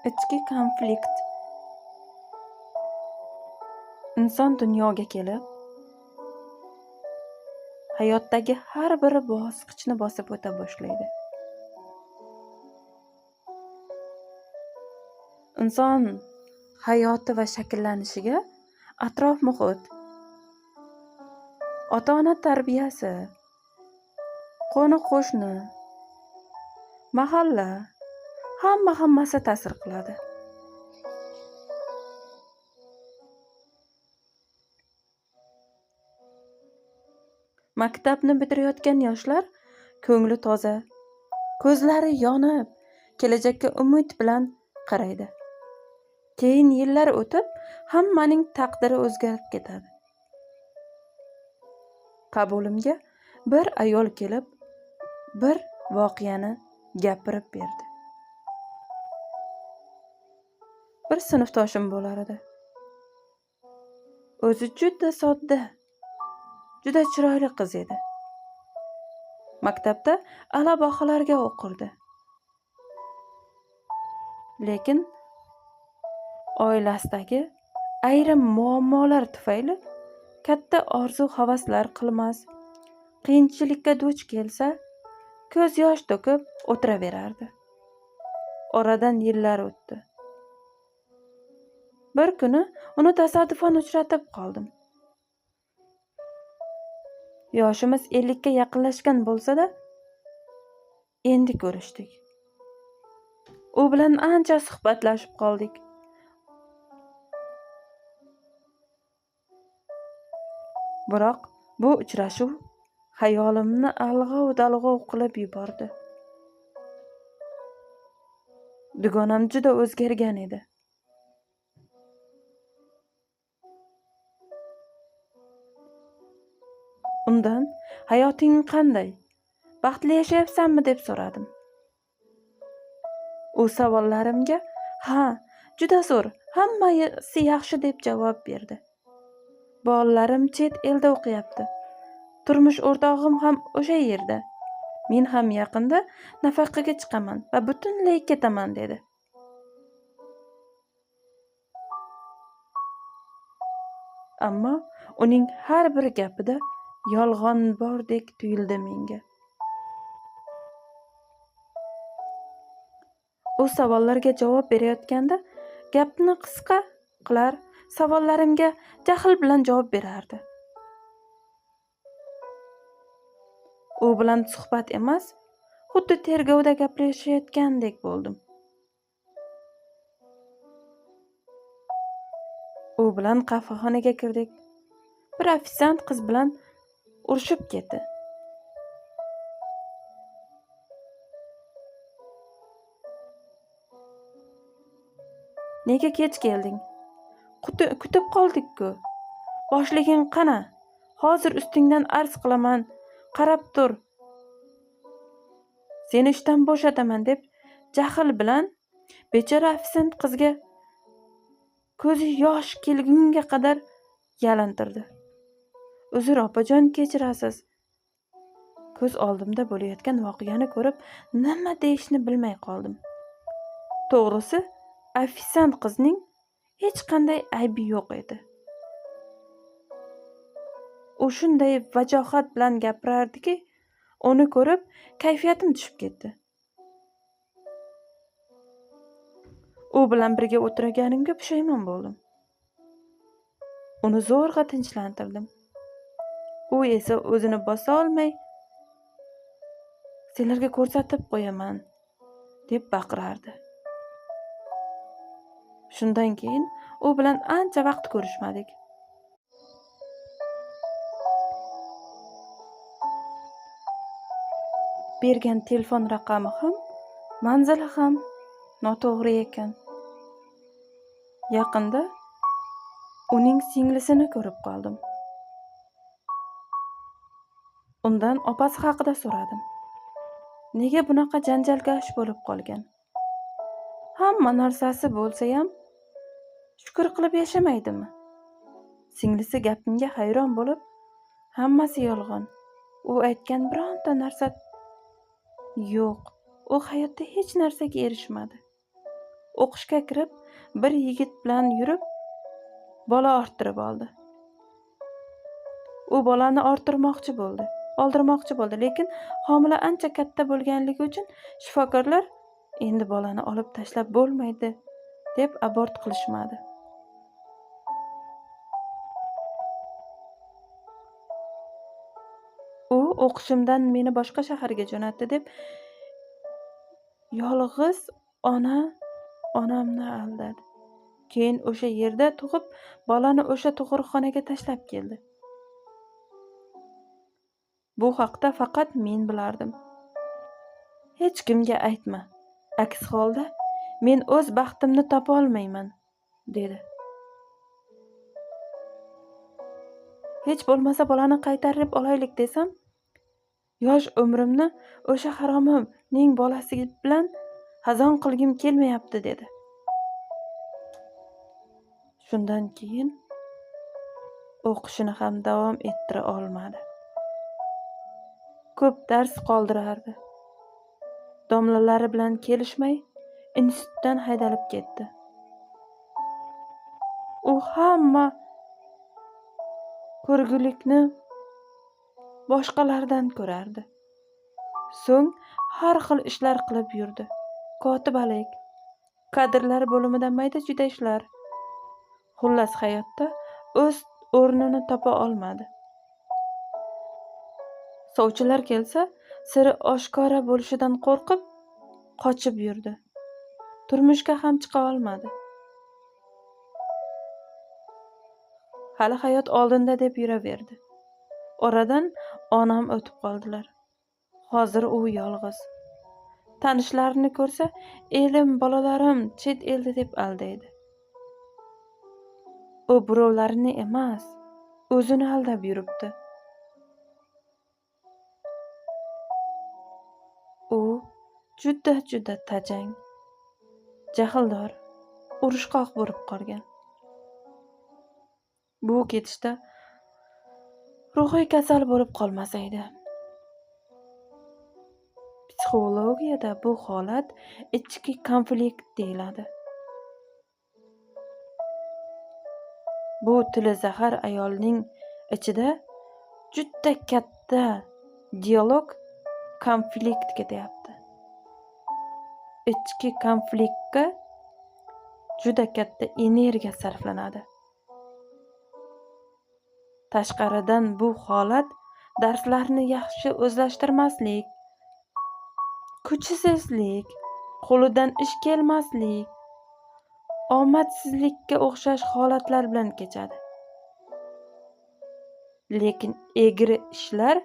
Ichki konflikt. Inson dunyoga kelib, hayotdagi har bir bosqichni bosib o'ta boshlaydi. Inson hayoti va shakllanishiga atrof muhit, ota-ona tarbiyasi, qo'ni-qo'shni, mahalla, hammasi ta'sir qiladi. Maktabni bitirayotgan yoshlar ko'ngli toza, ko'zlari yonib, kelajakka umid bilan qaraydi. Keyin yillar o'tib, hammaning taqdiri o'zgarib ketadi. Qabulimga bir ayol kelib, bir voqeani gapirib berdi. Bir sinfdoshim bo'lar edi. O'zi juda sodda, juda chiroyli qiz edi. Maktabda a'lo baholarga o'qirdi. Lekin oilasidagi ayrim muammolar tufayli katta orzu-havaslar qilmas, qiyinchilikka duch kelsa, ko'z yosh to'kib o'tiraverardi. Oradan yillar o'tdi. Bir kuni uni tasodifan uchratib qoldim. Yoshimiz 50 ga yaqinlashgan bo'lsa-da, endi ko'rishdik. U bilan ancha suhbatlashib qoldik. Biroq bu uchrashuv xayolimni alg'ov-dalg'ov qilib yubordi. Dugonam juda o'zgargan edi. Undan hayoting qanday? Baxtli yashayapsanmi deb so'radim. U savollarimga "Ha, juda zo'r, hammasi yaxshi" deb javob berdi. Bolalarim chet elda o'qiyapti. Turmush o'rtog'im ham o'sha yerda. Men ham yaqinda nafaqaga chiqaman va butunlay ketaman dedi. Ammo uning har bir gapida yolg'on bordek tuyuldi menga. U savollarga javob berayotganda gapni qisqa qilar, savollarimga jahl bilan javob berardi. U bilan suhbat emas, xuddi tergovda gaplashayotgandek bo'ldim. U bilan qahvaxonaga kirdik. Bir ofitsiant qiz bilan urushib ketdi. Nega kech kelding? Kutib qoldik-ku. Boshliging qana? Hozir ustingdan arz qilaman, qarab tur. Seni ishdan bo'shataman deb jahl bilan bechora ofitsiant qizga ko'zi yosh kelgunga qadar yalintirdi. Uzr opajon, kechirasiz. Ko'z oldimda bo'layotgan voqeani ko'rib, nima deyishni bilmay qoldim. To'g'risi, ofitsiant qizning hech qanday aybi yo'q edi. U shunday vajohat bilan gapirardiki, uni ko'rib kayfiyatim tushib ketdi. U bilan birga o'tirganimga pushaymon bo'ldim. Uni zo'rg'a tinchlantirdim. U esa o'zini bosa olmay, "Senlarga ko'rsatib qo'yaman" deb baqirardi. Shundan keyin u bilan ancha vaqt ko'rishmadik. Bergan telefon raqami ham, manzili ham noto'g'ri ekan. Yaqinda uning singlisini ko'rib qoldim. Undan opasi haqida so'radim. Nega bunaqa janjalkash bo'lib qolgan? Hamma narsasi bo'lsa ham shukr qilib yashamaydimi? Singlisi gapimga hayron bo'lib, hammasi yolg'on. U aytgan bironta narsa yo'q. U hayotda hech narsaga erishmadi. o'qishga kirib, bir yigit bilan yurib, bola orttirib oldi. U bolani oldirmoqchi bo'ldi, lekin homila ancha katta bo'lganligi uchun shifokorlar endi bolani olib tashlab bo'lmaydi deb abort qilishmadi. U o'qishimdan meni boshqa shaharga jo'natdi deb yolg'iz onamni aldadi. Keyin o'sha yerda tug'ib, bolani o'sha tug'uruqxonaga tashlab keldi. Bu haqda faqat men bilardim. Hech kimga aytma. Aks holda men o'z baxtimni topa olmayman, dedi. Hech bo'lmasa bolani qaytarib olaylik desam, yosh umrimni o'sha haromimning bolasi bilan xazon qilgim kelmayapti, dedi. Shundan keyin o'qishini ham davom ettira olmadi. Ko'p dars qoldirardi. Domlalari bilan kelishmay, institutdan haydalib ketdi. U hamma ko'rgulikni boshqalardan ko'rardi. So'ng har xil ishlar qilib yurdi. Kotibalik, kadrlar bo'limida mayda-chuyda ishlar. Xullas hayotda o'z o'rnini topa olmadi. Sovchilar kelsa, siri oshkora bo'lishidan qo'rqib, qochib yurdi. Turmushga ham chiqa olmadi. Hali hayot oldinda deb yuraverdi. Oradan onam o'tib qoldilar. Hozir u yolg'iz. Tanishlarini ko'rsa, elim, bolalarim chet elda deb aldaydi. U birovlarini emas, o'zini aldab yuribdi. U juda tajang, jahldor, urushqoq bo'lib qolgan. Bu ketishda ruhiy kasal bo'lib qolmasaydi. Psixologiyada bu holat ichki konflikt deyiladi. Bu tili zahar ayolning ichida juda katta dialog konflikt ketyapti. Ichki konfliktga juda katta energiya sarflanadi. Tashqaridan bu holat darslarni yaxshi o'zlashtirmaslik, kuchsizlik, qo'lidan ish kelmaslik, omadsizlikka o'xshash holatlar bilan kechadi. Lekin egri ishlar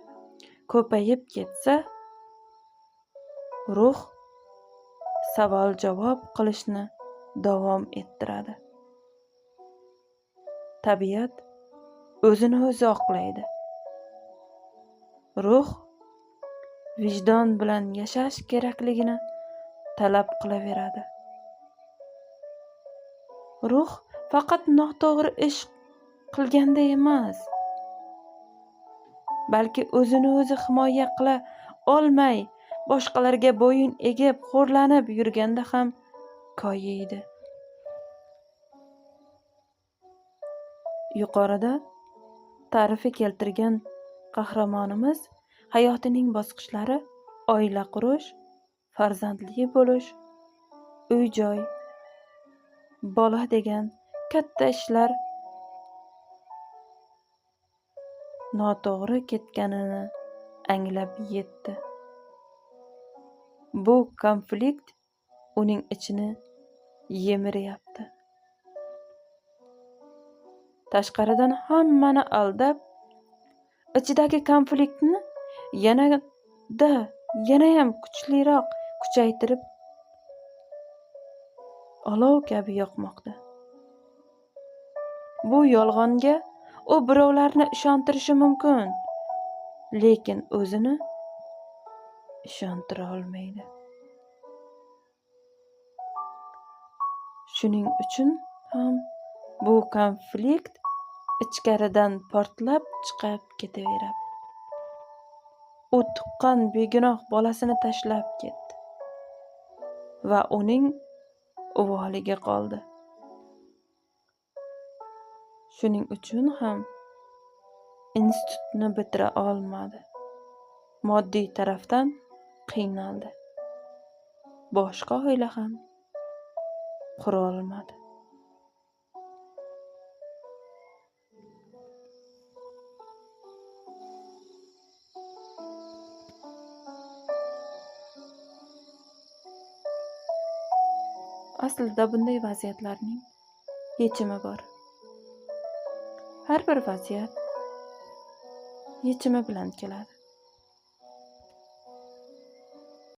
ko'payib ketsa, ruh savol-javob qilishni davom ettiradi. Tabiat o'zini o'zi oqlaydi. Ruh vijdon bilan yashash kerakligini talab qilaveradi. Ruh faqat noto'g'ri ish qilganda emas, balki o'zini o'zi himoya qila olmay, boshqalarga bo'yin egib, xo'rlanib yurganda ham koyiydi. Yuqorida ta'rifi keltirgan qahramonimiz hayotining bosqichlari oila qurish, farzandli bo'lish, uy-joy, bola degan katta ishlar noto'g'ri ketganini anglab yetdi. Bu konflikt uning ichini yemiryapti. Tashqaridan hammani aldab, ichidagi konfliktni yanayam kuchliroq kuchaytirib, olov kabi yoqmoqda. Bu yolg'onga u birovlarni ishontirishi mumkin, lekin o'zini ishontira olmaydi. Shuning uchun ham bu konflikt ichkaridan portlab chiqib ketaveradi. U tuqqan begunoh bolasini tashlab ketdi va uning uvoliga qoldi. Shuning uchun ham institutni bitira olmadi. Moddiy tarafdan qiynaldi. Boshqa oila ham qura olmadi. Aslida bunday vaziyatlarning yechimi bor. Har bir vaziyat yechimi bilan keladi.